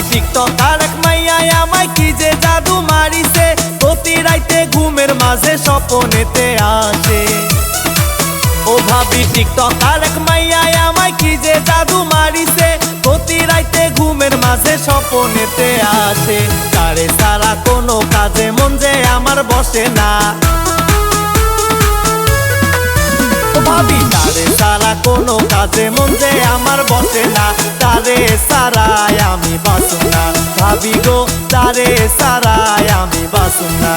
TikToker এক মাইয়ায় আমায় কি যে জাদু মারিছে, প্রতি রাইতে ঘুমের মাঝে স্বপ্নেতে আসে। ও ভাবি টিকটকার এক মাইয়ায় আমায় কি যে জাদু মারিছে, প্রতি রাইতে ঘুমের মাঝে স্বপ্নেতে আসে। তারে সারা কোনো কাজে মন যে আমার বসে না, ভাবি তারে সারা কোনো কাজে মন যে আমার বসে না। তারে সারায় আমি বাসুম না, ভাবি গো তারে সারায় আমি বাসুম না।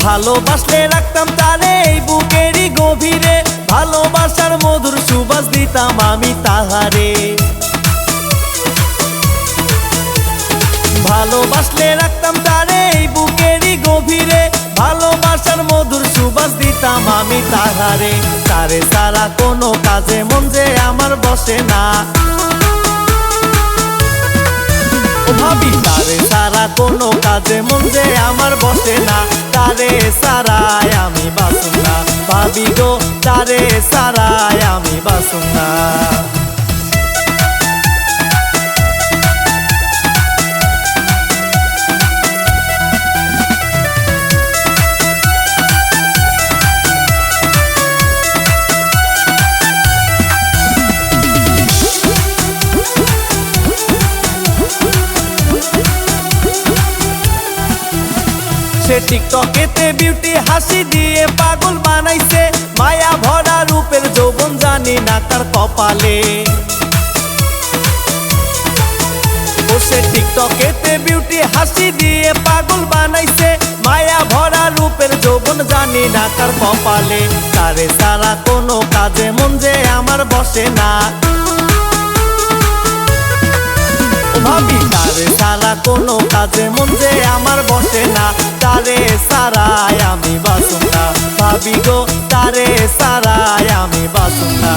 ভালোবাসলে রাখতাম তারে এই বুকেরই গভীরে, ভালোবাসার মধুর সুবাস দিতাম আমি তাহারে। ভালোবাসলে রাখতাম তারে এই বুকেরই গভীরে, ভালোবাসার মধুর সুবাস দিতাম আমি তাহারে। তারে সারা কোনো কাজে মন যে আমার বসে না, ভাবি তারে সারা কোনো কাজে মন যে আমার বসে না। তারে সারায় আমি বাসুম না, ভাবি গো তারে সারায় আমি বাসুম না। সে টিকটকেতে বিউটি হাসি দিয়ে পাগল বানাইছে, মায়া ভরা রূপের যৌবন জানি না তার কপালে। ও সে টিকটকেতে বিউটি হাসি দিয়ে পাগল বানাইছে, মায়া ভরা রূপের যৌবন জানি না তার কপালে। তারে সারা কোনো কাজে মন যে আমার বসে না, ভাবি তারে সারা কোনো কাজে মন যে আমার বসে না। তারে সারায় আমি বাসুম না, ভাবি গো তারে সারায় আমি বাসুম না।